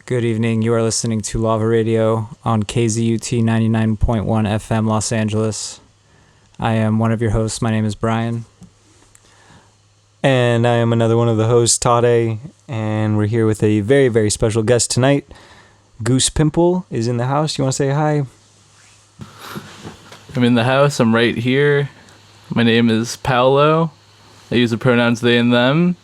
Good evening. You are listening to Lava Radio on KZUT 99.1 FM Los Angeles. I am one of your hosts. My name is Brian. And I am another one of the hosts, Tade. And we're here with a very, very special guest tonight. Goose Pimple is in the house. You want to say hi? I'm in the house. I'm right here. My name is Paolo. I use the pronouns they and them.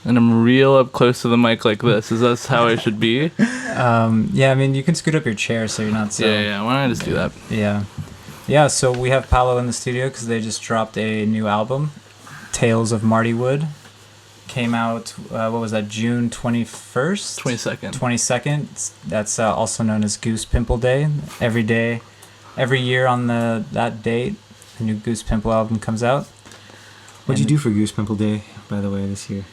And I'm real up close to the mic like this. Is that how I should be? Yeah, I mean, you can scoot up your chair so you're not so... Yeah. Why don't I just do that? Yeah, so we have Paolo in the studio because they just dropped a new album, Tales of Martywood. Came out, what was that, June 21st? 22nd. That's also known as Goose Pimple Day. Every year on that date, a new Goose Pimple album comes out. What'd you do for Goose Pimple Day, by the way, this year?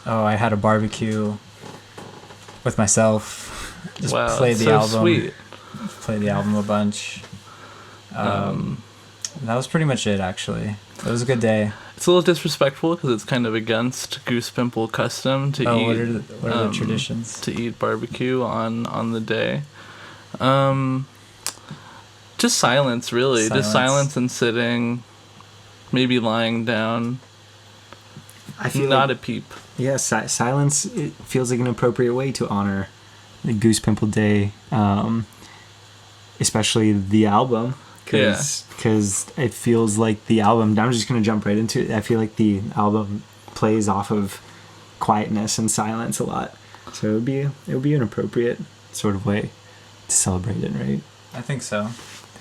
Oh, I had a barbecue with myself. Just played the album. Sweet. Played the album a bunch. That was pretty much it, actually. It was a good day. It's a little disrespectful because it's kind of against Goose Pimple custom to eat. What are the traditions? To eat barbecue on the day. Just silence, really. Just silence and sitting. Maybe lying down. I feel not a peep. Yeah, silence. It feels like an appropriate way to honor the Goose Pimple Day, especially the album. Because it feels like the album. I'm just gonna jump right into it. I feel like the album plays off of quietness and silence a lot, so it would be an appropriate sort of way to celebrate it, right? I think so.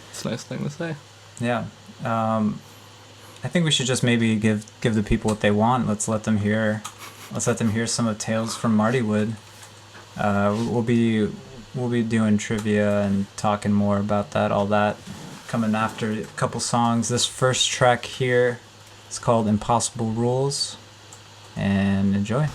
It's a nice thing to say. Yeah. I think we should just maybe give the people what they want. Let's let them hear some of Tales from Martywood. We'll be doing trivia and talking more about all that coming after a couple songs. This first track here is called Impossible Rules, and enjoy.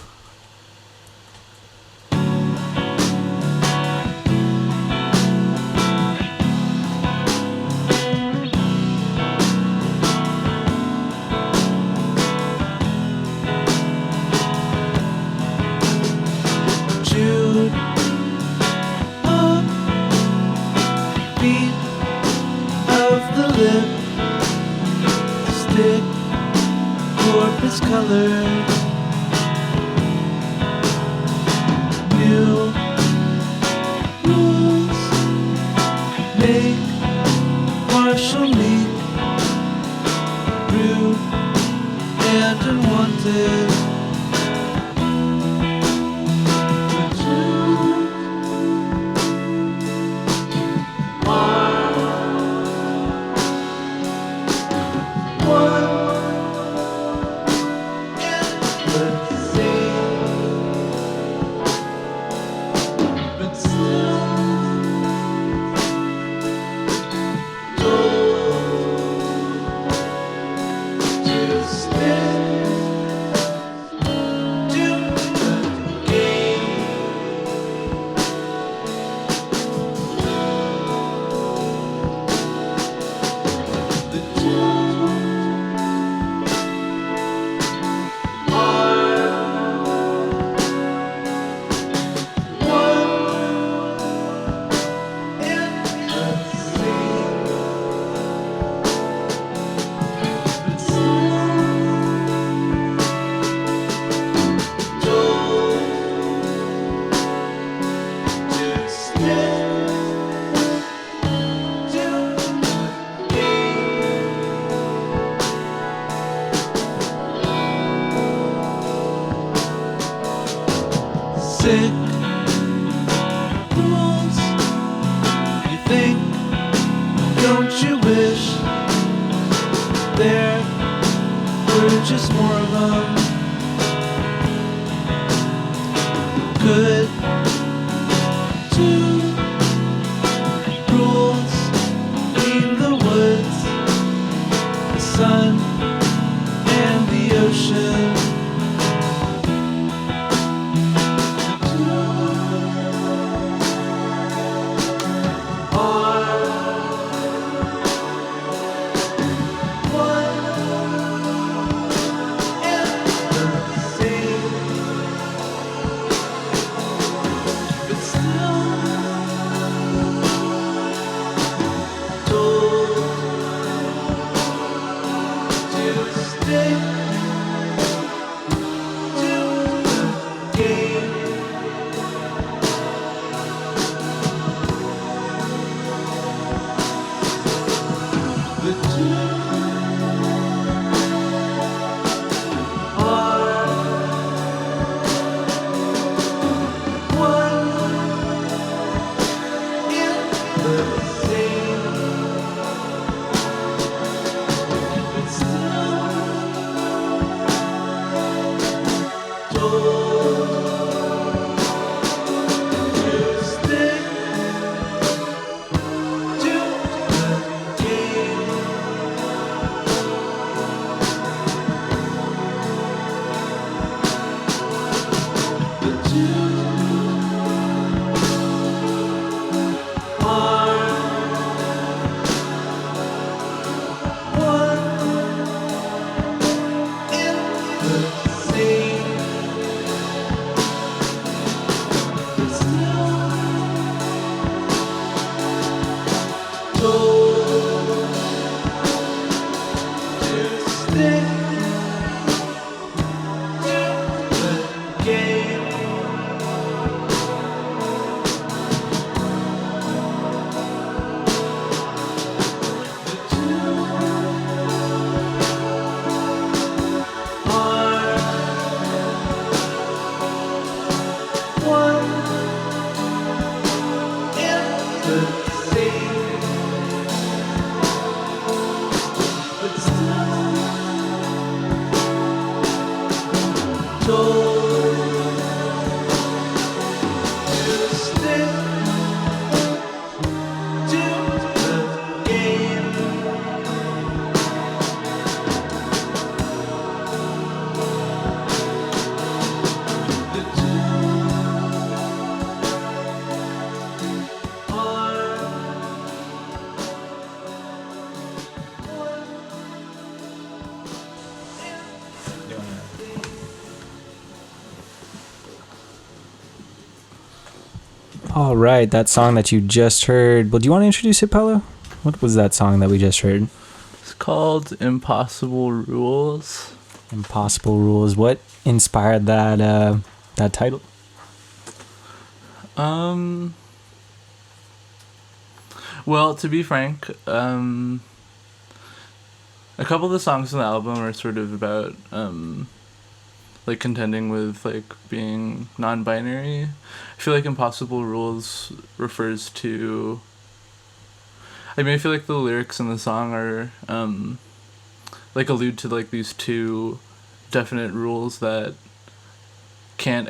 All right, that song that you just heard. Well, do you want to introduce it, Paolo? What was that song that we just heard? It's called Impossible Rules. Impossible Rules. What inspired that title? Well, to be frank, a couple of the songs on the album are sort of about like contending with like being non-binary. I feel like Impossible Rules refers to, I mean, I feel like the lyrics in the song are like allude to like these two definite rules that can't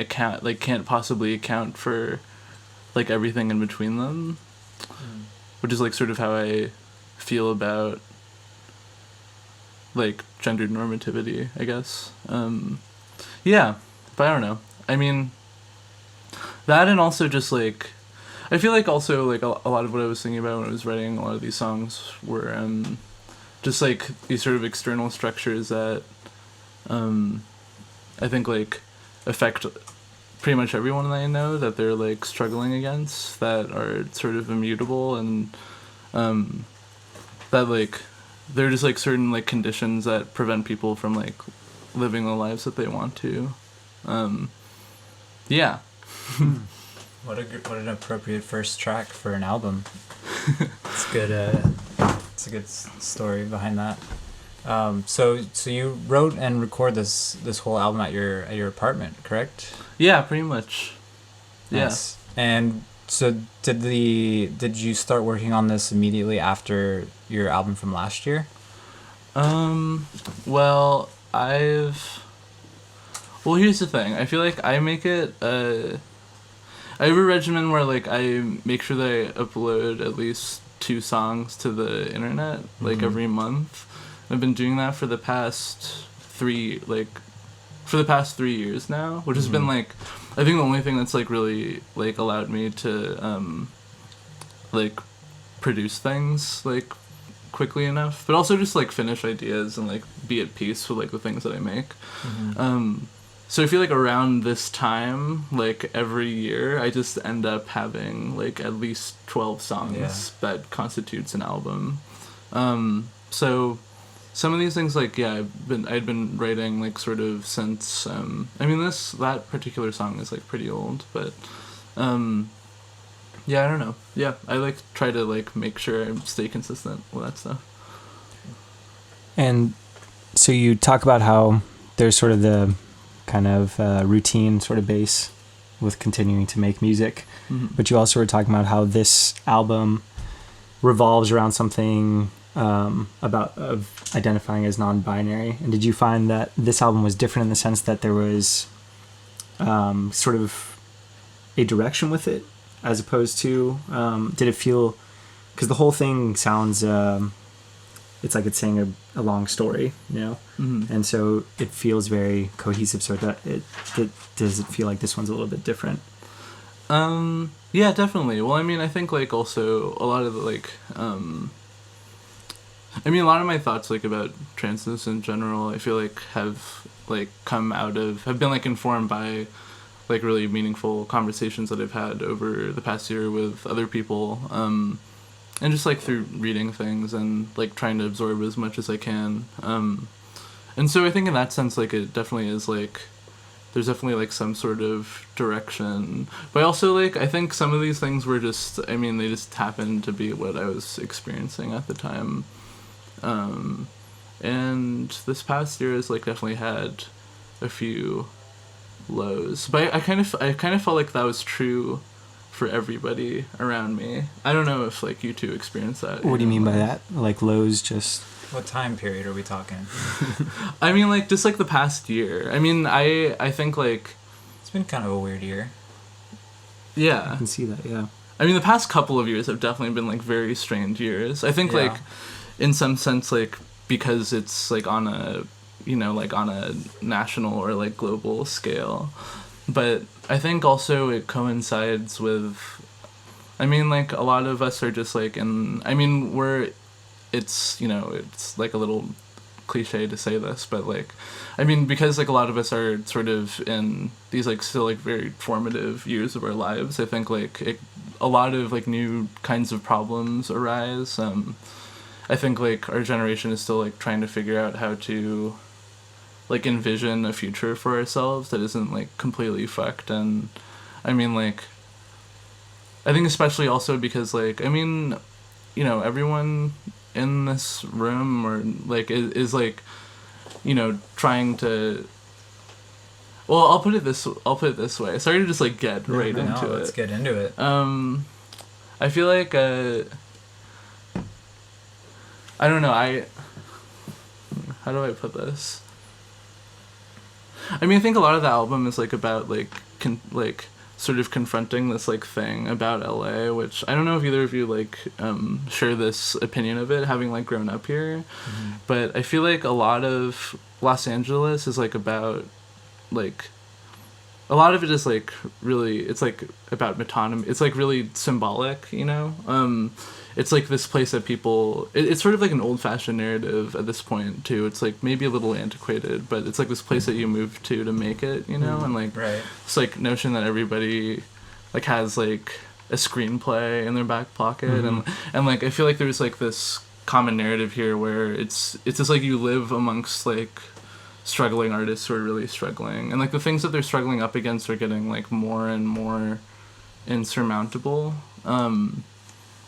possibly account for like everything in between them, which is like sort of how I feel about like gendered normativity, I guess. Yeah, but I don't know. I mean, that, and also just like, I feel like also like a lot of what I was thinking about when I was writing a lot of these songs were just like these sort of external structures that I think like affect pretty much everyone that I know, that they're like struggling against, that are sort of immutable, and that like they're just like certain like conditions that prevent people from like living the lives that they want to. Yeah. What an appropriate first track for an album. It's good. It's a good story behind that. So you wrote and recorded this whole album at your apartment, correct? Yeah, pretty much. Nice. Yeah. And so did you start working on this immediately after your album from last year? Well, here's the thing. I feel like I make it I have a regimen where like I make sure that I upload at least 2 songs to the internet like every month. I've been doing that for the past 3 years now, which has been like, I think the only thing that's like really like allowed me to like produce things like quickly enough, but also just like finish ideas and like be at peace with like the things that I make. So I feel like around this time, like every year, I just end up having like at least 12 songs that constitutes an album. So some of these things, like, yeah, I'd been writing like sort of since, I mean, that particular song is like pretty old, but yeah, I don't know. Yeah, I like try to like make sure I stay consistent with that stuff. And so you talk about how there's sort of the kind of routine sort of base with continuing to make music, but you also were talking about how this album revolves around something of identifying as non-binary. And did you find that this album was different in the sense that there was sort of a direction with it, as opposed to did it feel, because the whole thing sounds it's like it's saying a long story, you know, and so it feels very cohesive. So that does it feel like this one's a little bit different? Yeah, definitely. Well, I mean, I think like also a lot of the like I mean, a lot of my thoughts like about transness in general, I feel like have been like informed by like really meaningful conversations that I've had over the past year with other people, and just like through reading things and like trying to absorb as much as I can. And so I think in that sense, like it definitely is like, there's definitely like some sort of direction, but also like I think some of these things were just, I mean, they just happened to be what I was experiencing at the time. And this past year has like definitely had a few lows, but I kind of felt like that was true for everybody around me. I don't know if like you two experienced that. What do you mean by that? Like lows, just What time period are we talking? I mean, like just like the past year. I mean, I think like It's been kind of a weird year. yeah. I can see that. Yeah. I mean, the past couple of years have definitely been like very strange years. I think Yeah. like in some sense like because it's like on a, you know, like on a national or like global scale. But I think also it coincides with, I mean, like a lot of us are just like it's, you know, it's like a little cliche to say this, but like, I mean, because like a lot of us are sort of in these like still like very formative years of our lives, I think like a lot of like new kinds of problems arise. I think like our generation is still like trying to figure out how to like envision a future for ourselves that isn't like completely fucked. And I mean, like, I think especially also because like, I mean, you know, everyone in this room or like is like, you know, trying to, well, I'll put it this way. Sorry to just like get right into it. Let's get into it. I feel like I don't know, how do I put this? I mean, I think a lot of the album is like about like sort of confronting this like thing about LA, which I don't know if either of you like share this opinion of it, having like grown up here, but I feel like a lot of Los Angeles is like about like, a lot of it is like really, it's like about metonymy. It's like really symbolic, you know? It's like this place that people, it's sort of like an old-fashioned narrative at this point too. It's like maybe a little antiquated, but it's like this place that you move to make it, you know? And like, Right. it's like notion that everybody like has like a screenplay in their back pocket. And like, I feel like there's like this common narrative here where it's just like you live amongst like struggling artists who are really struggling, and like the things that they're struggling up against are getting like more and more insurmountable.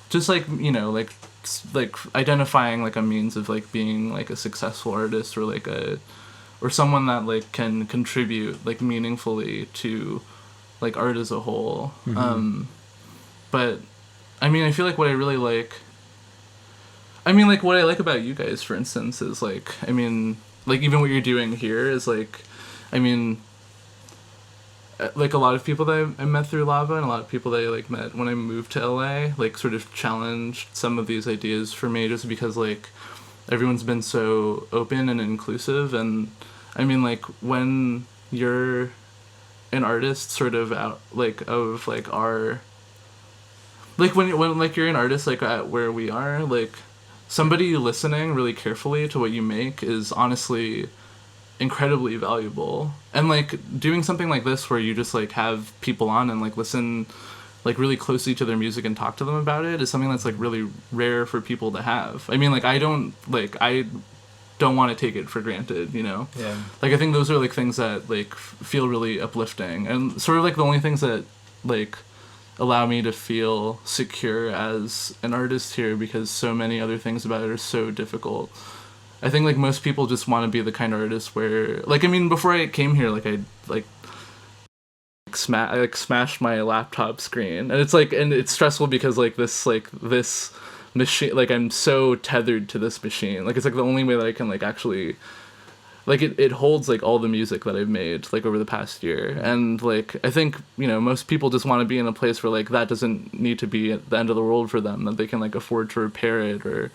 Just like, you know, like identifying like a means of like being like a successful artist or like or someone that like can contribute like meaningfully to like art as a whole. But I mean, I feel like what I really like, I mean, like what I like about you guys, for instance, is like, I mean, like even what you're doing here is like, I mean, like a lot of people that I met through Lava and a lot of people that I like met when I moved to LA, like sort of challenged some of these ideas for me, just because like everyone's been so open and inclusive. And I mean, like when you're an artist sort of out like of like our, like when like you're an artist like at where we are, like somebody listening really carefully to what you make is honestly incredibly valuable. And like doing something like this where you just like have people on and like listen like really closely to their music and talk to them about it is something that's like really rare for people to have. I mean, like I don't want to take it for granted, you know? Yeah. Like I think those are like things that like feel really uplifting and sort of like the only things that like allow me to feel secure as an artist here, because so many other things about it are so difficult. I think like most people just want to be the kind of artist where, like, I mean, before I came here, like I smashed my laptop screen, and it's like, and it's stressful because like this machine, like I'm so tethered to this machine, like it's like the only way that I can like actually like it holds like all the music that I've made like over the past year. And like I think, you know, most people just want to be in a place where like that doesn't need to be at the end of the world for them, that they can like afford to repair it or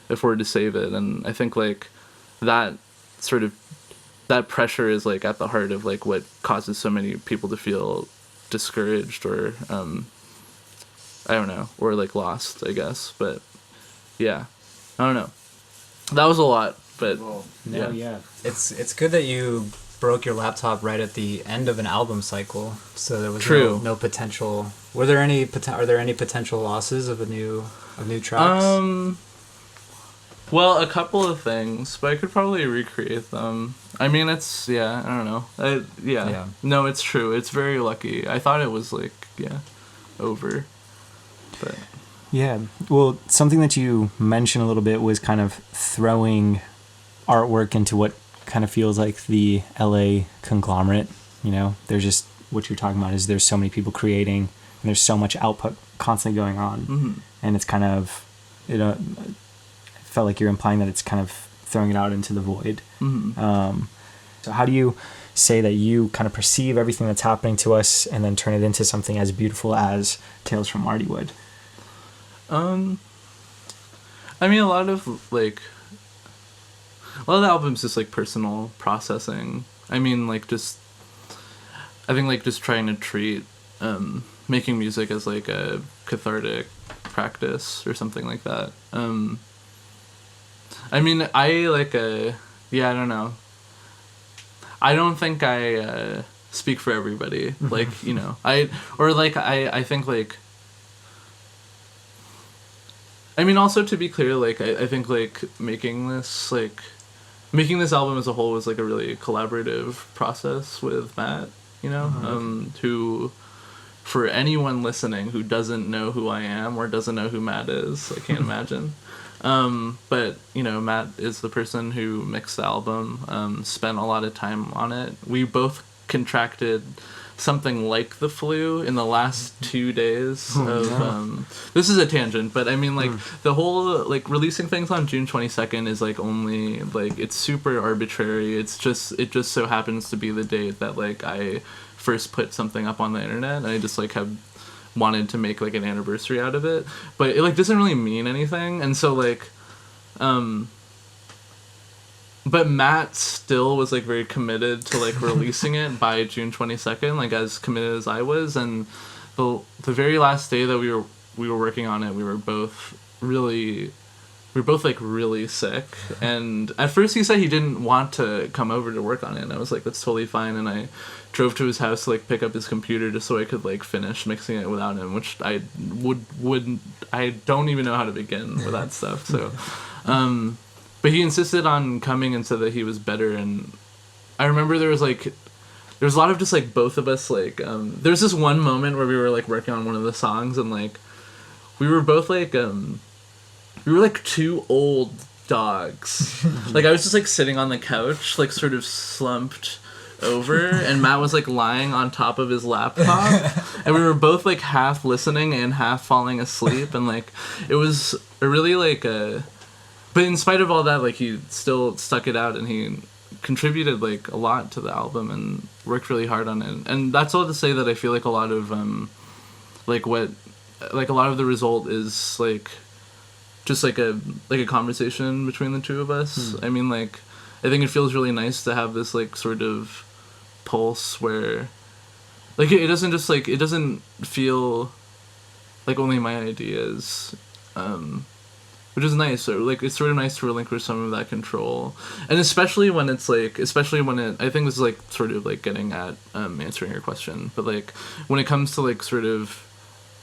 afford to save it. And I think like that sort of that pressure is like at the heart of like what causes so many people to feel discouraged or I don't know, or like lost, I guess. But yeah, I don't know. That was a lot, but Yeah. It's good that you broke your laptop right at the end of an album cycle, so there was True. no potential. Are there any potential losses of new tracks? Well, a couple of things, but I could probably recreate them. I mean, it's I don't know. Yeah. No, it's true. It's very lucky. I thought it was like over, but Yeah. Well, something that you mentioned a little bit was kind of throwing artwork into what kind of feels like the LA conglomerate. You know, there's just what you're talking about is there's so many people creating and there's so much output constantly going on, and it's kind of I felt like you're implying that it's kind of throwing it out into the void. So how do you say that you kind of perceive everything that's happening to us and then turn it into something as beautiful as Tales from Martywood? I mean, a lot of the album's just like personal processing. I mean, like just I think like just trying to treat making music as like a cathartic practice or something like that. I mean, I don't know. I don't think I speak for everybody. Like, you know, I think like, I mean, also to be clear, like, I think like making this album as a whole was like a really collaborative process with Matt, you know, who, for anyone listening who doesn't know who I am or doesn't know who Matt is, I can't imagine. But, you know, Matt is the person who mixed the album, spent a lot of time on it. We both contracted something like the flu in the last 2 days of, this is a tangent, but I mean, like, the whole, like, releasing things on June 22nd is, like, only, like, it's super arbitrary. It just so happens to be the date that, like, I first put something up on the internet, and I just, like, have wanted to make like an anniversary out of it, but it like doesn't really mean anything. And so like but Matt still was like very committed to like releasing it by June 22nd, like as committed as I was. And the very last day that we were working on it, we were both like really sick, and at first he said he didn't want to come over to work on it, and I was like, that's totally fine. And I drove to his house to like pick up his computer just so I could like finish mixing it without him, which I don't even know how to begin with that stuff. So but he insisted on coming and said that he was better. And I remember there was a lot of just like both of us like there was this one moment where we were like working on one of the songs, and like we were both like we were like two old dogs. Like I was just like sitting on the couch, like sort of slumped over, and Matt was like lying on top of his laptop, and we were both like half listening and half falling asleep. And like it was a really like but in spite of all that, like he still stuck it out, and he contributed like a lot to the album and worked really hard on it. And that's all to say that I feel like a lot of a lot of the result is like just like a conversation between the two of us. I mean, like, I think it feels really nice to have this like sort of pulse where like it doesn't feel like only my ideas, which is nice. Or like it's sort of nice to relinquish some of that control, and especially when I think this is like sort of like getting at answering your question, but like when it comes to like sort of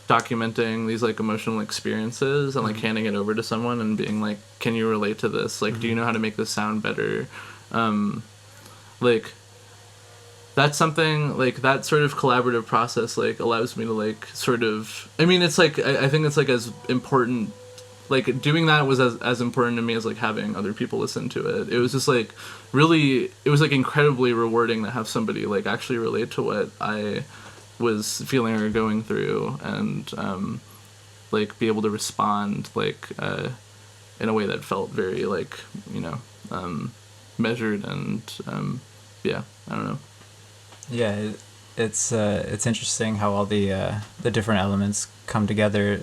documenting these like emotional experiences and like handing it over to someone and being like, can you relate to this, like do you know how to make this sound better, like that's something like that sort of collaborative process like allows me to like sort of, I mean, it's like I think it's like as important, like doing that was as important to me as like having other people listen to it. It was just like really, it was like incredibly rewarding to have somebody like actually relate to what I was feeling or going through, and like be able to respond like in a way that felt very like, you know, measured and yeah, I don't know. Yeah, it's interesting how all the different elements come together.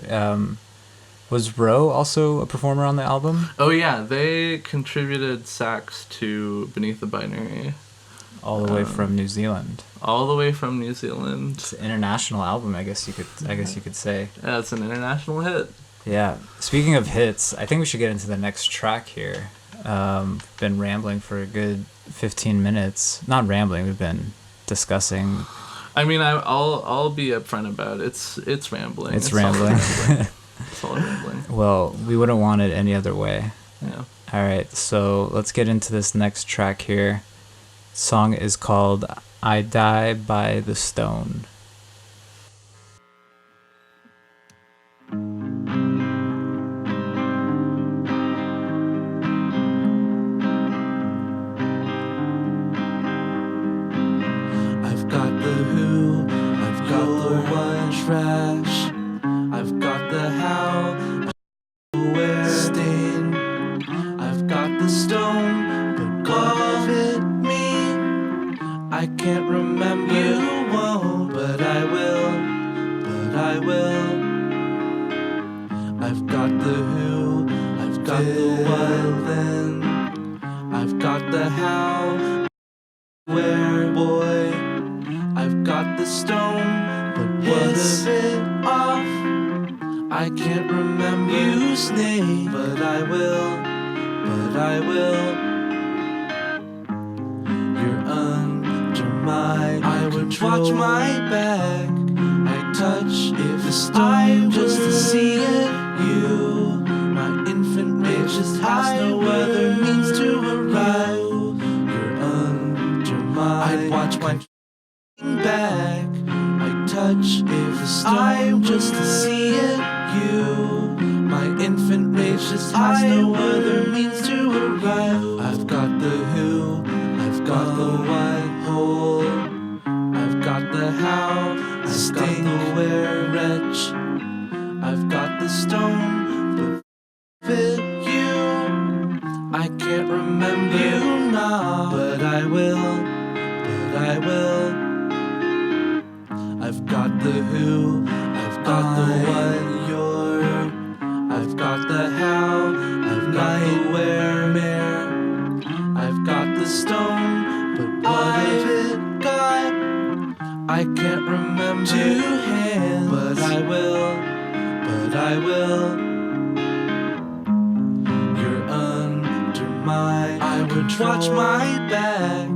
Was Roe also a performer on the album? Oh yeah, they contributed sax to Beneath the Binary. All the way from New Zealand. All the way from New Zealand. It's an international album, I guess you could say. Yeah, it's an international hit. Yeah. Speaking of hits, I think we should get into the next track here. Been rambling for a good 15 minutes. Not rambling, we've been discussing. I mean, I'll be upfront about it. It's rambling. It's rambling. It's all rambling. Well, we wouldn't want it any other way. Yeah. All right, so let's get into this next track here. Song is called I Die by the Stone. I've got the who, I've got the what trash, I've got the how, where stain, I've got the stone, but call it me. I can't remember, you won't, but I will, I've got the who, I've got the what then, I've got the how, where boy, I've got the stone, but what's it off? I can't remember whose name, but I will. You're under my I would watch my back. I touch if a stone just to see it. You, my infant rage just has no other means to arrive. You're under my I'd watch my back. I touch if a stone just to see it. You, my infant rage just has no other means to arrive. I've got the who, I've got the white hole, I've got the how, I've got the where wretch, I've got the stone, but fit you. I can't remember you now, but I will. I've got the who, I've got the what, you're, I've got the how, I've got the where, mere, I've got the stone, but what I've it got, I can't remember two hands, but I will. You're under my, I would watch my back.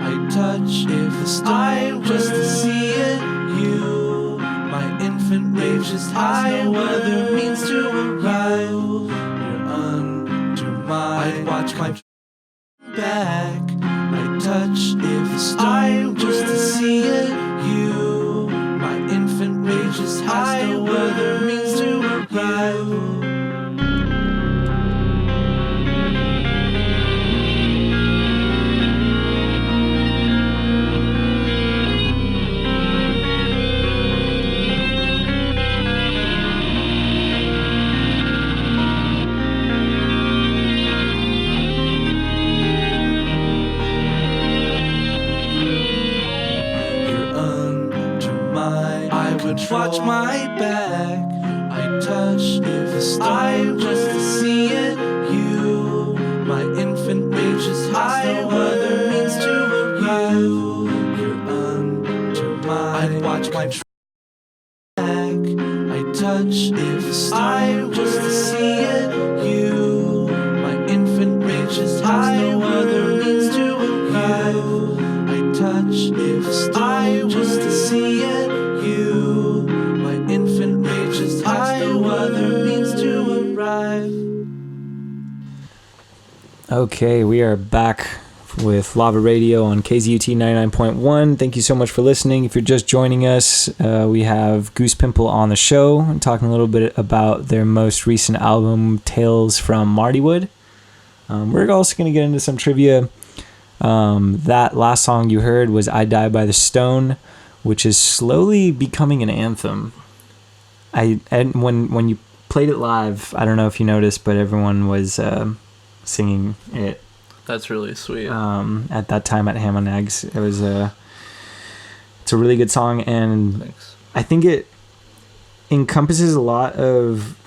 I touch if the stone just to see it. You, my infant rage just has no other means to arrive. You're under my, I'd watch my back. I touch if the stone just to see it. You, my infant rage just has no other means to arrive. Watch my back. I touch if the stone just to see it. You, my infant rage just has no other means to arrive. You're under my, I'd watch my back. I touch if the stone just to see it. You, my infant rage just has no other means to arrive. I touch if the stone just to see it. You, my infant rage just has no other means to arrive. Okay, we are back with Lava Radio on KZUT 99.1. Thank you so much for listening. If you're just joining us, we have Goose, Pimple on the show, talking a little bit about their most recent album, Tales from Martywood. We're also going to get into some trivia. That last song you heard was I Die by the Stone, which is slowly becoming an anthem. And when you played it live, I don't know if you noticed, but everyone was singing it That's really sweet. At that time at Ham and Eggs, it's a really good song, and Thanks. I think it encompasses a lot of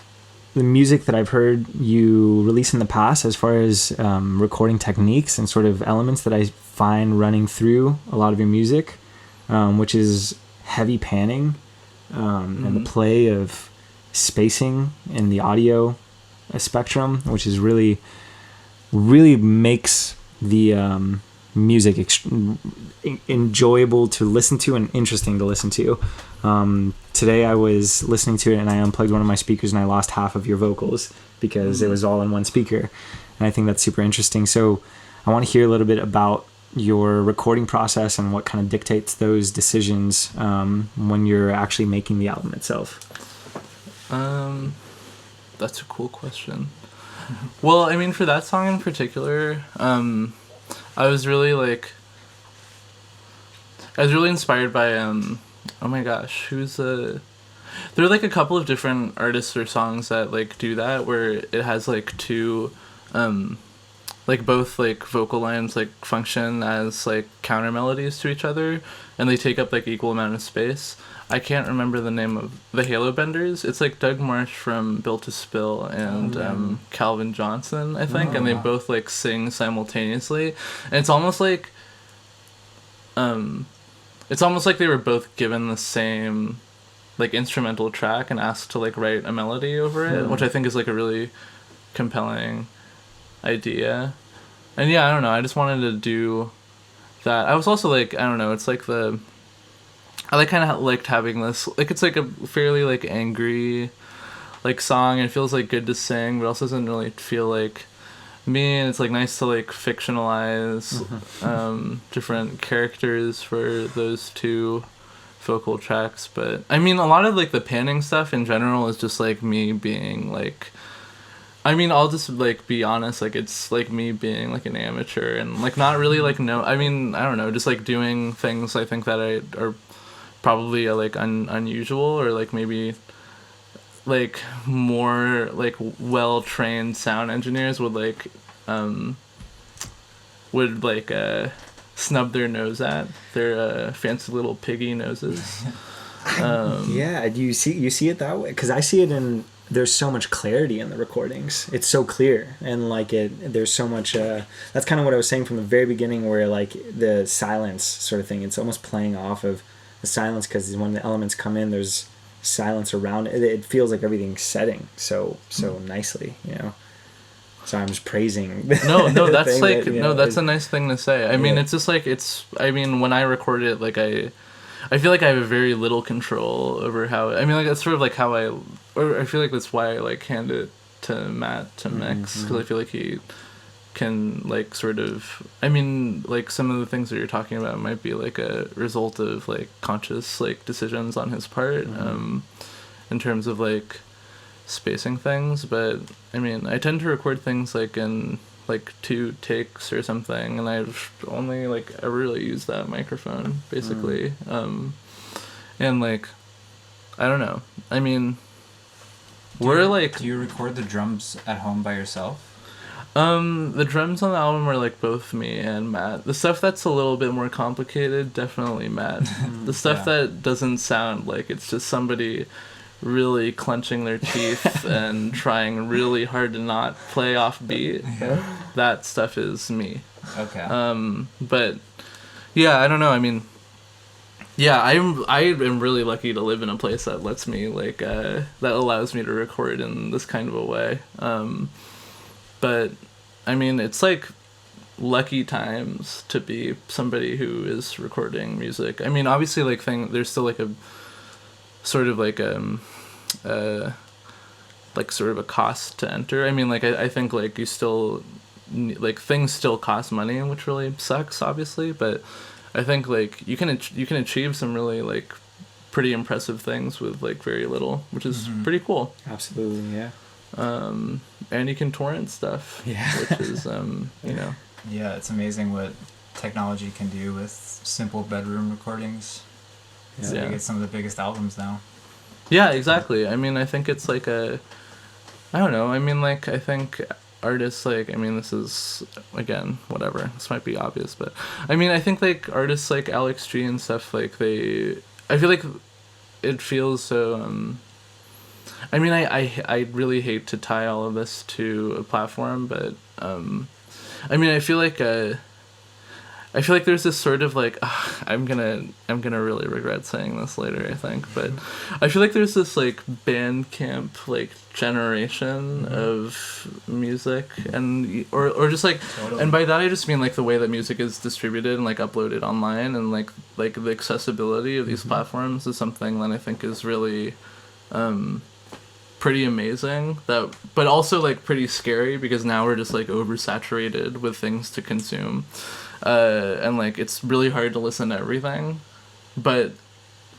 the music that I've heard you release in the past, as far as recording techniques and sort of elements that I find running through a lot of your music, which is heavy panning, and the play of spacing in the audio spectrum, which is really makes the music enjoyable to listen to and interesting to listen to. Today I was listening to it and I unplugged one of my speakers and I lost half of your vocals because it was all in one speaker, and I think that's super interesting. So I want to hear a little bit about your recording process and what kind of dictates those decisions when you're actually making the album itself. That's a cool question. Well, I mean, for that song in particular, I was really inspired by oh my gosh, there are like a couple of different artists or songs that like do that, where it has like two like both like vocal lines like function as like counter melodies to each other, and they take up like equal amount of space. I can't remember the name of the Halo Benders. It's like Doug Marsh from Built to Spill and Calvin Johnson, I think, and they both like sing simultaneously, and it's almost like they were both given the same like instrumental track and asked to like write a melody over it, which I think is like a really compelling idea. And yeah, I don't know, I just wanted to do that. I was also like, I don't know, it's like I like kind of liked having this, like it's like a fairly like angry like song, and it feels like good to sing, but also doesn't really feel like me, and it's like nice to like fictionalize different characters for those two vocal tracks. But I mean, a lot of like the panning stuff in general is just like me being like, I mean, I'll just like be honest, like it's like me being like an amateur and like not really like I mean, I don't know, just like doing things I think that are probably like unusual, or like maybe like more like well-trained sound engineers would like snub their nose at their fancy little piggy noses. Yeah, do you see it that way? Because I see it in, there's so much clarity in the recordings. It's so clear, and like there's so much that's kind of what I was saying from the very beginning, where like the silence sort of thing, it's almost playing off of the silence, because when the elements come in, there's silence around it. It feels like everything's setting so nicely, you know. So I'm just praising. No, that's like that's a nice thing to say. I mean, it's just like I mean, when I record it, like I feel like I have very little control over how. I mean, like that's sort of like how I feel like that's why I like hand it to Matt to mix, because I feel like he can like sort of, I mean, like some of the things that you're talking about might be like a result of like conscious like decisions on his part in terms of like spacing things. But I mean, I tend to record things like in like 2 takes or something, and I've only like ever really used that microphone basically. And like I don't know, I mean, do you record the drums at home by yourself? The drums on the album are like both me and Matt. The stuff that's a little bit more complicated, definitely Matt. The stuff that doesn't sound like it's just somebody really clenching their teeth and trying really hard to not play off beat, that stuff is me. Okay. But yeah, I don't know, I mean, yeah, I am really lucky to live in a place that lets me like that allows me to record in this kind of a way. But I mean, it's like lucky times to be somebody who is recording music. I mean, obviously, like there's still like a sort of like like sort of a cost to enter. I mean, like I think like you still like things still cost money, which really sucks, obviously. But I think like you can achieve some really like pretty impressive things with like very little, which is pretty cool. Absolutely, yeah. And you can torrent stuff, which is you know. Yeah, it's amazing what technology can do with simple bedroom recordings. So you get some of the biggest albums now. Yeah, exactly. I mean, I think it's like I don't know. I mean, like I think artists, like, I mean, this is, again, whatever, this might be obvious, but I mean, I think like artists like Alex G and stuff, like I feel like it feels so I mean, I really hate to tie all of this to a platform, but I mean, I feel like there's this sort of like I'm gonna really regret saying this later, I think, but I feel like there's this like Bandcamp like generation of music and or just like totally. And by that I just mean like the way that music is distributed and like uploaded online, and like the accessibility of these platforms is something that I think is really pretty amazing, that but also like pretty scary, because now we're just like oversaturated with things to consume. And like it's really hard to listen to everything, but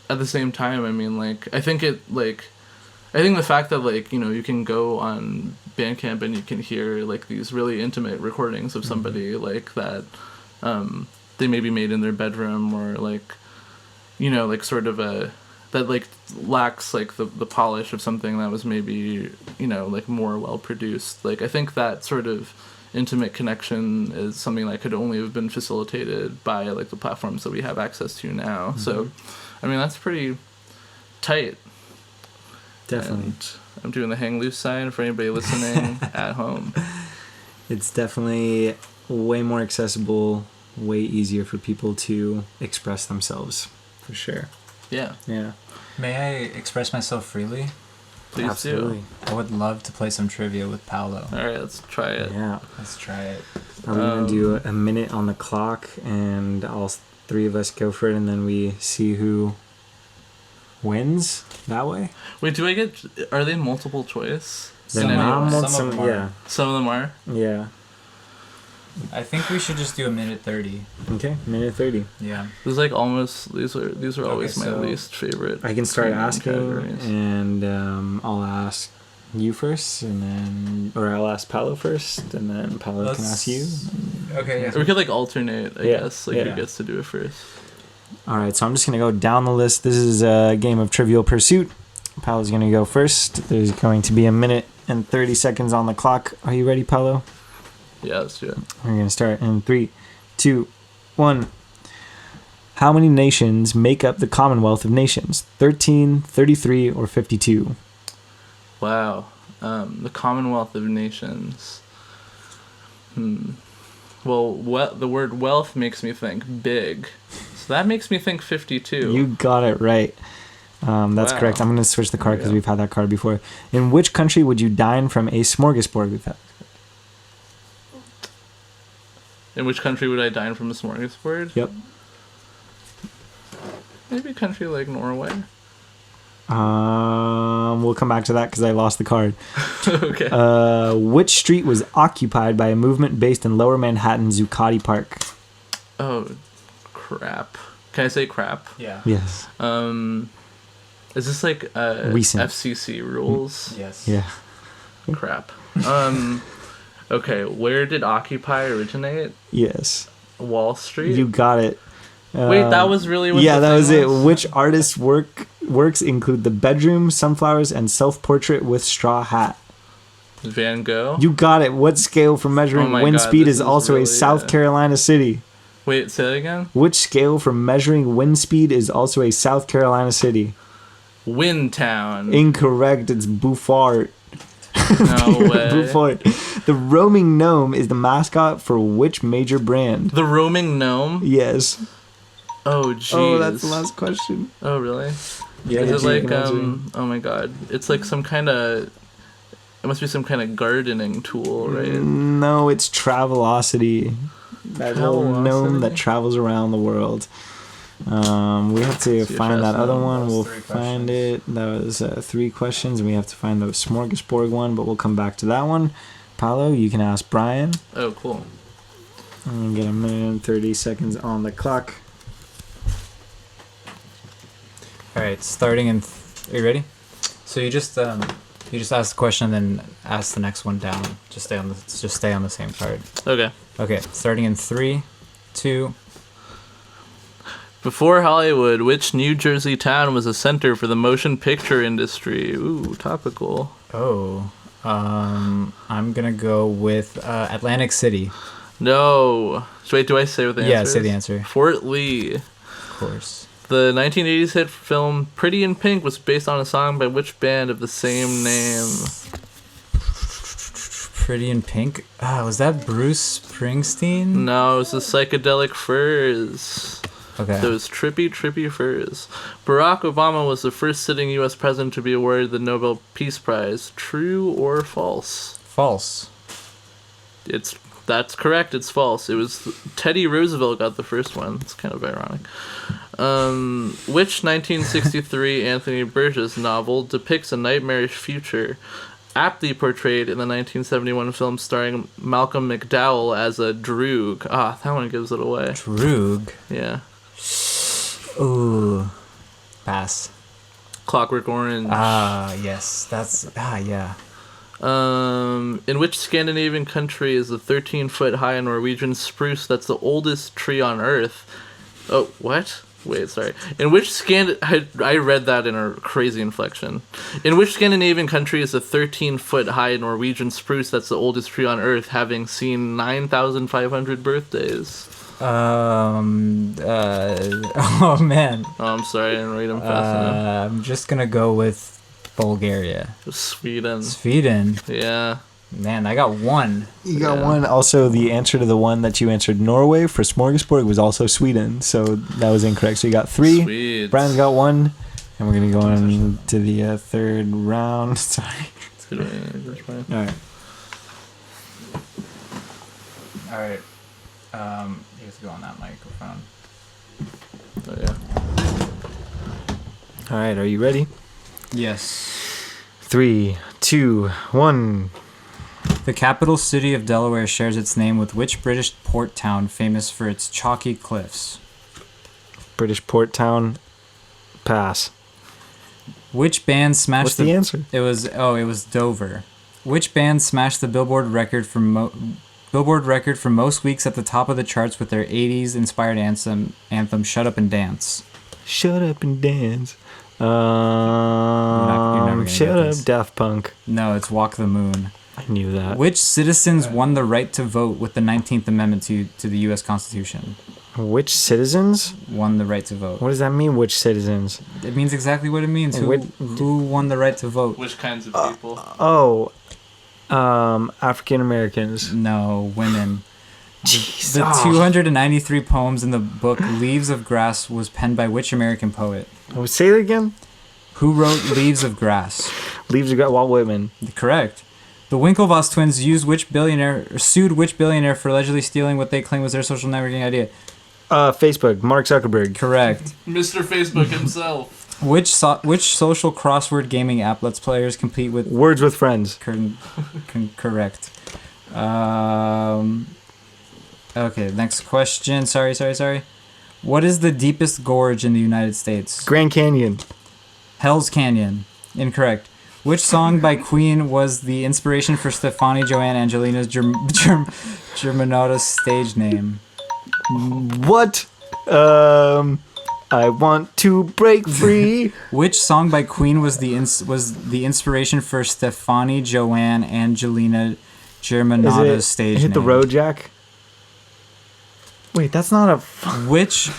at the same time, I mean, like I think the fact that like, you know, you can go on Bandcamp and you can hear like these really intimate recordings of somebody like that they maybe made in their bedroom, or like, you know, like sort of that like lacks like the polish of something that was maybe, you know, like more well produced. Like I think that sort of intimate connection is something that could only have been facilitated by like the platforms that we have access to now. So I mean, that's pretty tight. Definitely. And I'm doing the hang loose sign for anybody listening at home. It's definitely way more accessible, way easier for people to express themselves, for sure. Yeah. May I express myself freely? Please Absolutely. do. I would love to play some trivia with Paolo. All right, let's try it. Yeah. Let's try it. Are we going to do a minute on the clock, and all three of us go for it, and then we see who wins that way? Wait, are they multiple choice? Some of them are. Yeah. Some of them are? Yeah. I think we should just do a minute 30. Okay, minute 30. Yeah. This is like almost, these are always Okay, my so least favorite. I can start asking, categories. and I'll ask you first, and then, or I'll ask Paolo first, and then Paolo can ask you. Okay, yeah. Or we could like alternate, I guess, like yeah. who gets to do it first. All right, so I'm just going to go down the list. This is a game of Trivial Pursuit. Paolo's going to go first. There's going to be a minute and 30 seconds on the clock. Are you ready, Paolo? Yeah, let's do it. We're going to start in 3, 2, 1. How many nations make up the Commonwealth of Nations? 13, 33, or 52? Wow. The Commonwealth of Nations. Well, the word wealth makes me think big. So that makes me think 52. You got it right. That's Wow. correct. I'm going to switch the card because Yeah. we've had that card before. In which country would you dine from a smorgasbord? We've had. In which country would I dine from a smorgasbord? Yep. Maybe a country like Norway. We'll come back to that because I lost the card. Okay. Which street was occupied by a movement based in Lower Manhattan Zuccotti Park? Oh, crap. Can I say crap? Yeah. Yes. Is this like Recent. FCC rules? Yes. Yeah. Crap. Okay, where did Occupy originate? Yes. Wall Street? You got it. Wait, that was really what yeah, the that was thing it. Which artist's works include The Bedroom, Sunflowers, and Self-Portrait with Straw Hat? Van Gogh? You got it. What scale for measuring Oh my wind God, speed this is is also really, a South Carolina city? Wait, say that again? Which scale for measuring wind speed is also a South Carolina city? Windtown. Incorrect. It's Beaufort. No way. Beaufort. The roaming gnome is the mascot for which major brand? The roaming gnome? Yes. Oh, jeez. Oh, that's the last question. Oh, really? Yeah. Is it like, oh my god. It's like some kind of, it must be some kind of gardening tool, right? No, it's Travelocity. That little gnome Travelocity? that travels around the world. We have to See if find that that's other not- one. that's We'll 3 find questions. it. That was 3 questions, and we have to find the smorgasbord one, but we'll come back to that one. Paolo, you can ask Brian. Oh, cool. And get a minute and 30 seconds on the clock. All right, starting in. Are you ready? So you just ask the question and then ask the next one down. Just stay on the same card. Okay. Okay, starting in 3, 2. Before Hollywood, which New Jersey town was a center for the motion picture industry? Ooh, topical. Oh. I'm gonna go with Atlantic City. No. So wait, do I say what the answer Yeah, is? say the answer. Fort Lee. Of course. The 1980s hit film Pretty in Pink was based on a song by which band of the same name? Pretty in Pink. Was that Bruce Springsteen? No, it was the Psychedelic Furs. Okay. Those trippy furs. Barack Obama was the first sitting U.S. president to be awarded the Nobel Peace Prize. True or false? False. That's correct. It's false. It was Teddy Roosevelt got the first one. It's kind of ironic. Which 1963 Anthony Burgess novel depicts a nightmarish future, aptly portrayed in the 1971 film starring Malcolm McDowell as a droog? That one gives it away. Droog. Yeah. Ooh. Pass. Clockwork Orange. Yes. That's yeah. In which Scandinavian country is the 13-foot high Norwegian spruce that's the oldest tree on Earth? Oh, what? Wait, sorry. In which I read that in a crazy inflection. In which Scandinavian country is the 13-foot high Norwegian spruce that's the oldest tree on Earth, having seen 9,500 birthdays? Oh man. Oh, I'm sorry, I didn't read them fast enough. I'm just gonna go with Bulgaria. Sweden. Yeah. Man, I got one. You got one. Also, the answer to the one that you answered, Norway, for Smorgasbord was also Sweden. So that was incorrect. So you got 3. Sweet. Brian's got 1. And we're going to go on to the third round. Sorry. All right. All right. You have to go on that microphone. Oh, yeah. All right. Are you ready? Yes. 3, 2, 1. The capital city of Delaware shares its name with which British port town famous for its chalky cliffs? British port town. Pass. Which band smashed What's the answer? It was Dover. Which band smashed the Billboard record for most weeks at the top of the charts with their 80s inspired anthem Shut Up and Dance? Shut Up and Dance. You're never gonna Shut get Up, this. Daft Punk. No, it's Walk the Moon. I knew that. Which citizens won the right to vote with the 19th Amendment to the U.S. Constitution? Which citizens? Won the right to vote. What does that mean, which citizens? It means exactly what it means. Who won the right to vote? Which kinds of people? African Americans. No, women. Jeez. The 293 poems in the book Leaves of Grass was penned by which American poet? Say it again. Who wrote Leaves of Grass? Leaves of Grass. Walt Whitman. Correct. The Winklevoss twins sued which billionaire for allegedly stealing what they claim was their social networking idea? Facebook. Mark Zuckerberg. Correct. Mr. Facebook himself. Which social crossword gaming app lets players compete with Words with Friends. correct. Okay, next question. Sorry. What is the deepest gorge in the United States? Grand Canyon. Hell's Canyon. Incorrect. Which song by Queen was the inspiration for Stefani Joanne Angelina's Germanata stage name? What? I want to break free. Which song by Queen was the inspiration for Stefani Joanne Angelina Germanata's stage name? Hit the Road, Jack. Wait, that's not a... Which?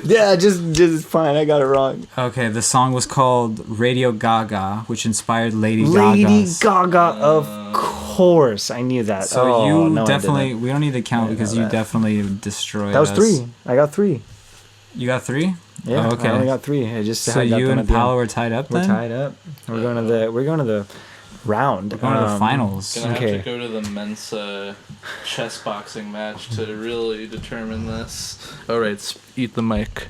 Yeah, just fine. I got it wrong. Okay, the song was called Radio Gaga, which inspired Lady Lady Gaga's. Gaga, of course. I knew that. So no, definitely... We don't need to count because you definitely destroyed us. That was 3. I got 3. You got 3? Yeah, oh, okay. I only got 3. I just so you and Paolo were tied up then? We're tied up. We're going to the round. We're going to the finals. Gonna have to go to the Mensa chess boxing match to really determine this. All right, eat the mic.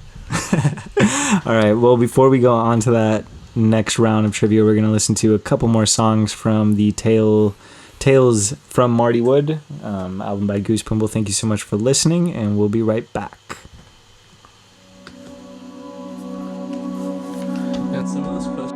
All right. Well, before we go on to that next round of trivia, we're going to listen to a couple more songs from the Tales from Martywood album by Goose, Pimple. Thank you so much for listening, and we'll be right back. Yeah, some of this questions.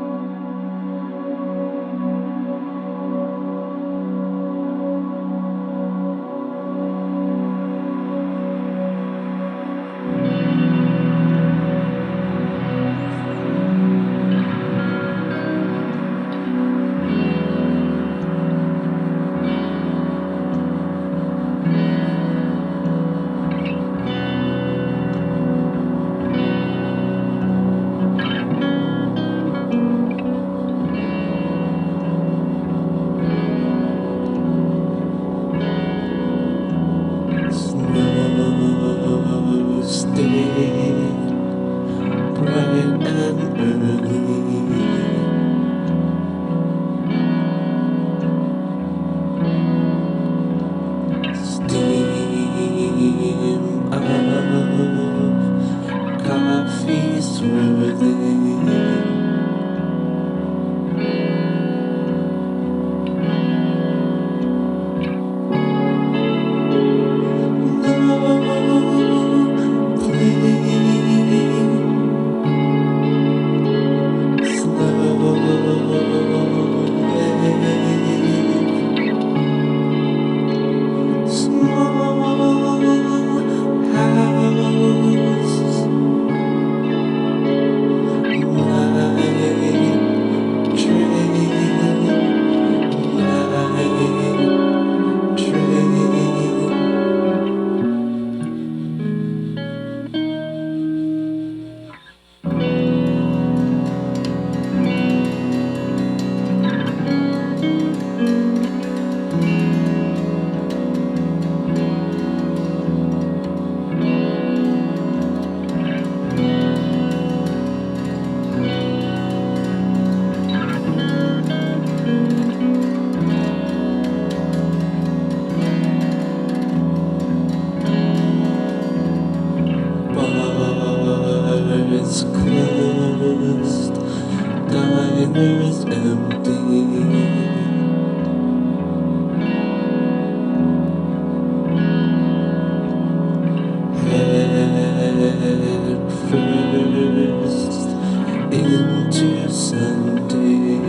earth empty. Head first into Sunday.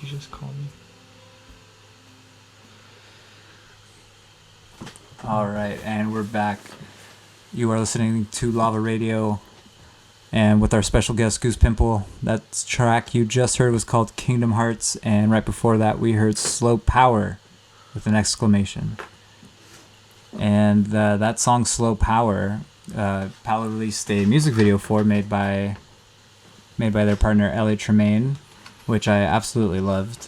you just call me? All right, and we're back. You are listening to Lava Radio, and with our special guest, Goose Pimple. That track you just heard was called Kingdom Hearts, and right before that, we heard Slow Power with an exclamation. And that song, Slow Power, Paolo released a music video for, made by their partner, Ellie Tremaine, which I absolutely loved.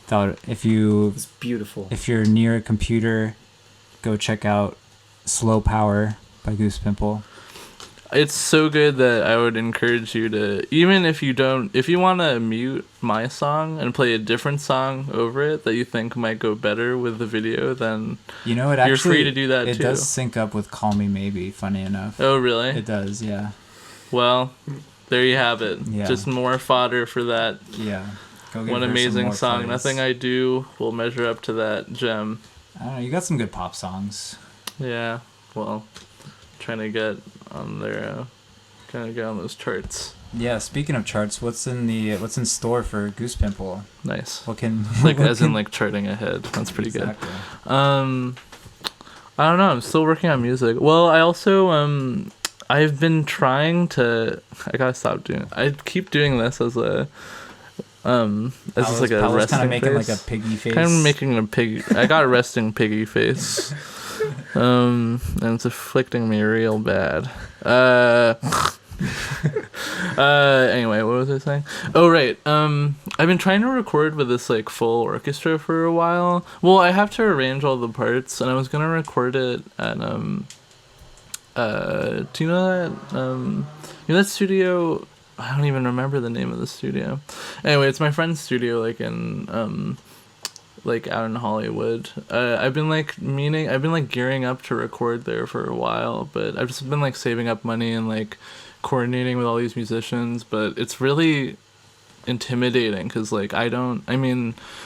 Thought It's beautiful. If you're near a computer, go check out Slow Power by Goose Pimple. It's so good that I would encourage you to, even if you want to mute my song and play a different song over it that you think might go better with the video, then you're free to do that too. It does sync up with Call Me Maybe, funny enough. Oh, really? It does, yeah. Well, there you have it. Yeah. Just more fodder for that. Yeah. Go give One her some amazing more song. plays. Nothing I Do will measure up to that gem. I don't know, you got some good pop songs. Yeah, well, trying to get on there, trying to get on those charts. Yeah, speaking of charts, what's in store for Goose Pimple? Nice. What can Like as in like charting ahead. That's pretty exactly. good. I don't know. I'm still working on music. Well, I also I've been trying to. I gotta stop doing it. I keep doing this as a just like a Paolo's resting kind of making face. like a piggy face. Kind of making a pig. I got a resting piggy face. And it's afflicting me real bad. Anyway, what was I saying? Oh, right. I've been trying to record with this like full orchestra for a while. Well, I have to arrange all the parts, and I was gonna record it at do you know that studio? I don't even remember the name of the studio. Anyway, it's my friend's studio, like in like out in Hollywood. I've been gearing up to record there for a while, but I've just been like saving up money and like coordinating with all these musicians, but it's really intimidating because like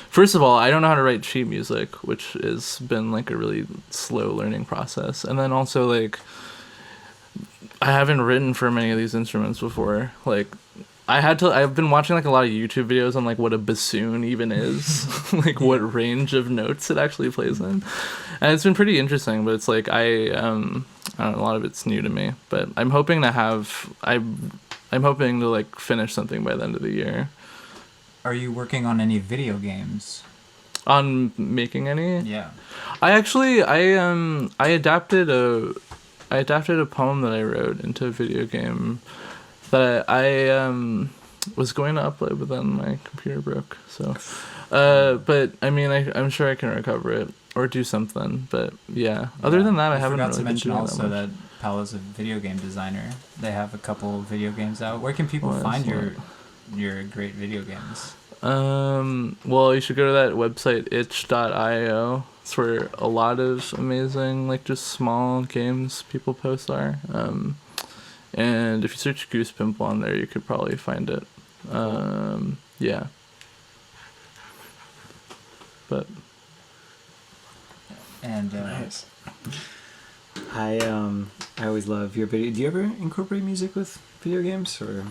first of all, I don't know how to write sheet music, which has been like a really slow learning process, and then also like I haven't written for many of these instruments before. Like I've been watching like a lot of YouTube videos on like what a bassoon even is, like what range of notes it actually plays in, and it's been pretty interesting. But it's like I don't know, a lot of it's new to me. But I'm hoping to like finish something by the end of the year. Are you working on any video games? On making any? Yeah. I actually I adapted a poem that I wrote into a video game that I was going to upload, but then my computer broke. So, but I mean, I'm sure I can recover it or do something. But yeah, other than that, I haven't. Forgot really to mention been doing also that that Paolo's a video game designer. They have a couple video games out. Where can people Well, find that's your great video games? Well, you should go to that website itch.io. It's where a lot of amazing, like just small games people post are. And if you search Goose Pimple on there, you could probably find it. Yeah. But. And nice. I always love your video. Do you ever incorporate music with video games, or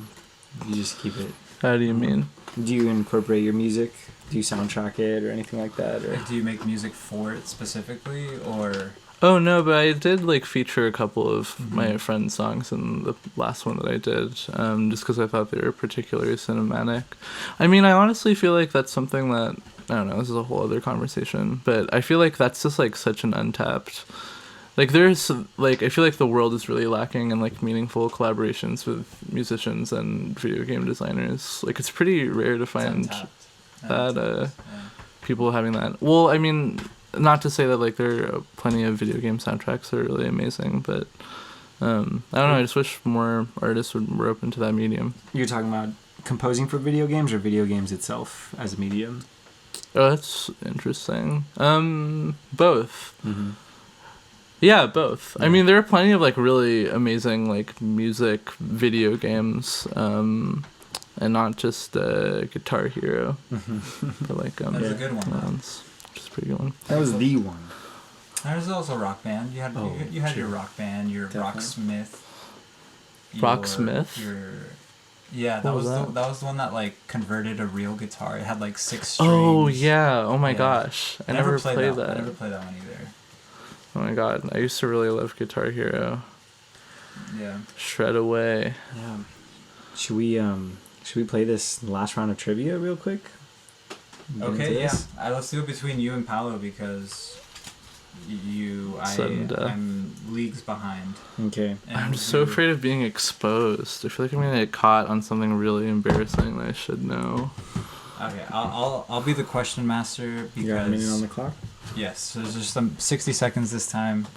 you just keep it? How do you mean? Do you incorporate your music? Do you soundtrack it or anything like that? Or do you make music for it specifically, or? Oh no, but I did like feature a couple of my friends' songs in the last one that I did, just because I thought they were particularly cinematic. I mean, I honestly feel like that's something that, I don't know, this is a whole other conversation, but I feel like that's just like such an untapped, like there's like, I feel like the world is really lacking in like meaningful collaborations with musicians and video game designers. Like it's pretty rare to find that people having that. Well, I mean, not to say that like there are plenty of video game soundtracks that are really amazing, but I don't know, I just wish more artists were open to that medium. You're talking about composing for video games or video games itself as a medium? Oh, that's interesting. Both. Mm-hmm. Yeah, both. Yeah. I mean, there are plenty of like really amazing like music video games, and not just Guitar Hero, but like that's a good one. Which is a pretty good one. That was the one. There's also Rock Band. You had you had your Rock Band, your Definitely. Rocksmith. Rocksmith. Yeah, that What was was that? that was the one that like converted a real guitar. It had like 6 strings. Oh yeah! Oh my Yeah. gosh! I never played that. I never played that one either. Oh my god! I used to really love Guitar Hero. Yeah. Shred away. Yeah. Should we play this last round of trivia real quick? Get into Okay, yeah. this? Let's do it between you and Paolo because I'm leagues behind. Okay. And I'm so afraid of being exposed. I feel like I'm gonna get caught on something really embarrassing that I should know. Okay, I'll be the question master because You got a minute on the clock? yes, so there's just some 60 seconds this time,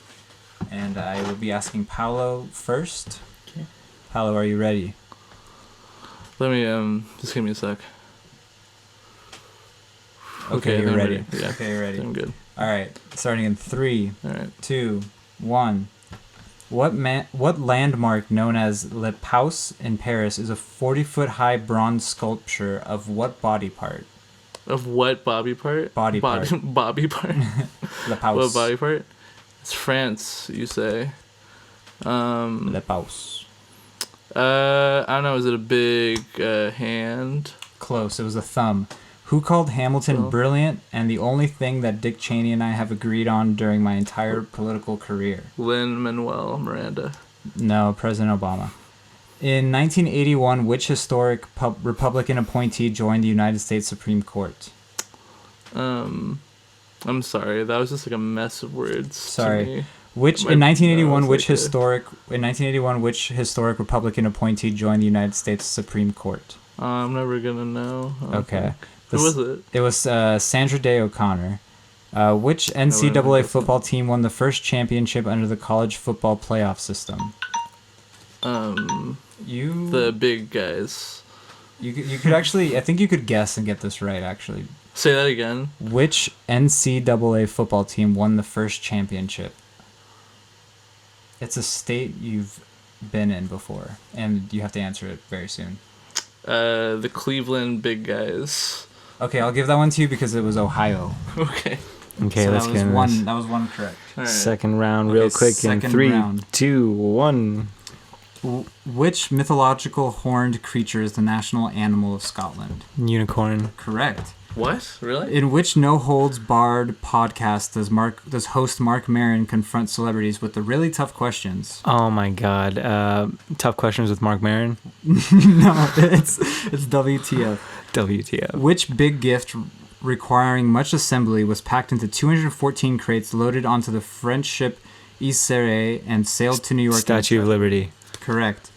and I will be asking Paolo first. Okay. Paolo, are you ready? Let me just give me a sec. Okay, you're I'm ready. Yeah. Okay, you're ready. I'm good. All right, starting in 3, All right. 2, 1. What landmark known as Le Paus in Paris is a 40-foot high bronze sculpture of what body part? Of what body part? Body part. Body part. Le Paus. What body part? It's France, you say. Le Paus. I don't know. Is it a big hand? Close. It was a thumb. Who called Hamilton Oh. brilliant and the only thing that Dick Cheney and I have agreed on during my entire political career? Lin-Manuel Miranda. No, President Obama. In 1981, which historic Republican appointee joined the United States Supreme Court? I'm sorry. That was just like a mess of words. Sorry. To me. Which My- in 1981, no, which it's okay. which historic Republican appointee joined the United States Supreme Court? I'm never gonna know. I don't Okay. think. Who was it? It was Sandra Day O'Connor. Which wouldn't NCAA guess football team won the first championship under the college football playoff system? You The big guys. you could actually, I think you could guess and get this right actually. Say that again. Which NCAA football team won the first championship? It's a state you've been in before, and you have to answer it very soon. The Cleveland big guys. Okay, I'll give that one to you because it was Ohio. Okay. Okay, So let's that get was into one. this. That was one correct. All right. Second round, Okay, real quick, in second 3, round. 2, 1. Which mythological horned creature is the national animal of Scotland? Unicorn. Correct. What? Really? In which No Holds Barred podcast does host Mark Maron confront celebrities with the really tough questions? Oh my God. Tough questions with Mark Maron. No, it's WTF. WTF. Which big gift requiring much assembly was packed into 214 crates loaded onto the French ship Isere and sailed to New York? Statue of Liberty. Correct.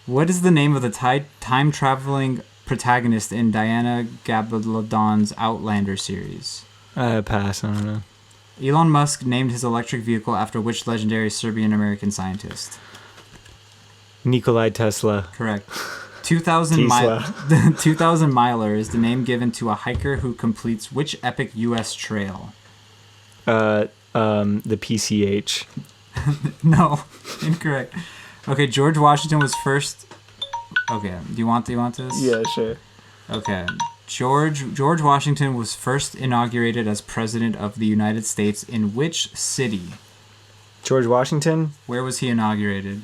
What is the name of the time-traveling protagonist in Diana Gabaldon's Outlander series? Pass. I don't know. Elon Musk named his electric vehicle after which legendary Serbian-American scientist? Nikolai Tesla. Correct. 2,000 miler is the name given to a hiker who completes which epic U.S. trail? The PCH. No, incorrect. Okay, George Washington was first. Okay, do you want this? Yeah, sure. Okay, George Washington was first inaugurated as president of the United States in which city? George Washington. Where was he inaugurated?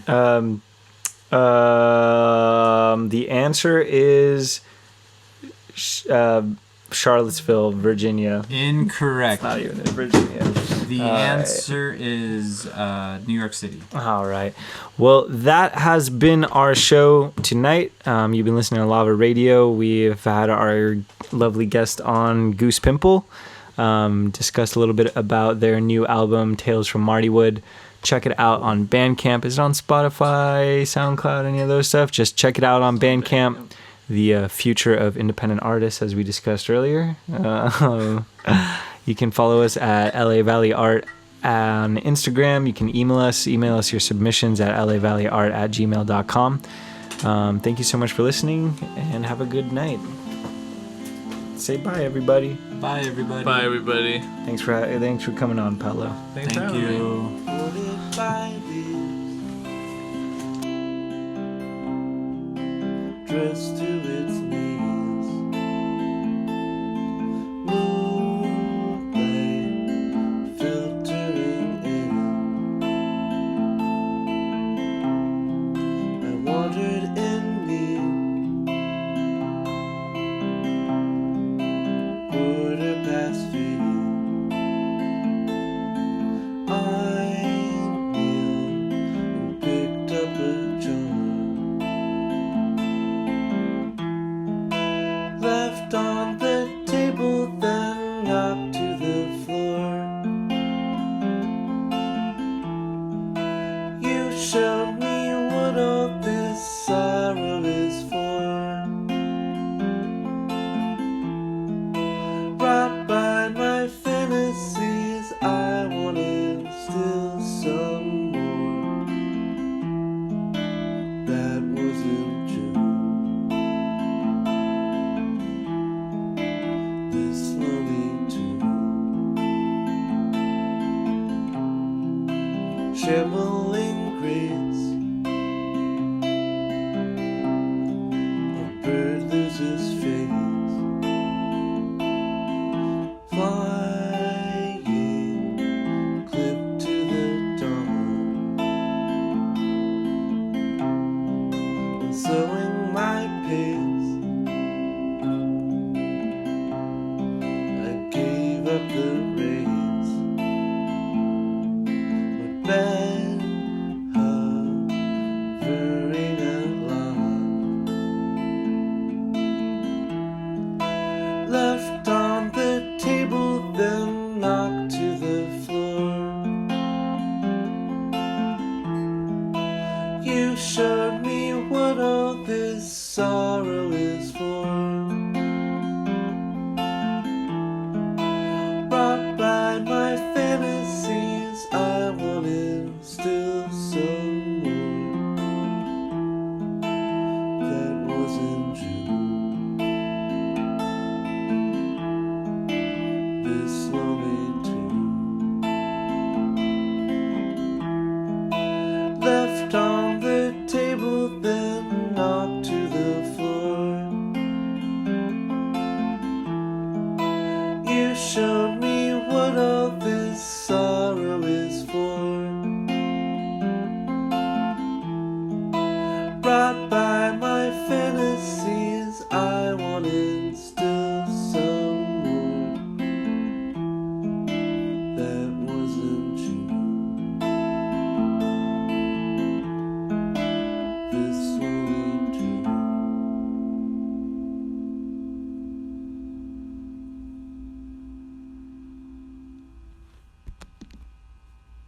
The answer is Charlottesville, Virginia. Incorrect. Not even in Virginia. The answer is New York City. All right. Well, that has been our show tonight. You've been listening to Lava Radio. We've had our lovely guest on, Goose, Pimple. Discussed a little bit about their new album, Tales from Martywood. Check it out on Bandcamp. Is it on Spotify, SoundCloud, any of those stuff? Just check it out on Bandcamp. The future of independent artists, as we discussed earlier. You can follow us at LA Valley Art on Instagram. You can email us your submissions at lavalleyart@gmail.com. Thank you so much for listening, and have a good night. Say bye, everybody. Bye, everybody. Bye, everybody. Thanks for coming on, Paolo. Thanks for Thank having me. you. Floated by this, dressed to its knees, moonlight filtering in. I wandered in me, showed me what all this sorrow is for. Brought by my fantasies, I wanted still some more. That wasn't true. This lonely too. Shambling grace, a bird loses face, flying, clipped to the dawn, and slowing my pace. I gave up the race, went back hovering along, left on the table, then knocked to the floor. You showed me what all this sorrow is for.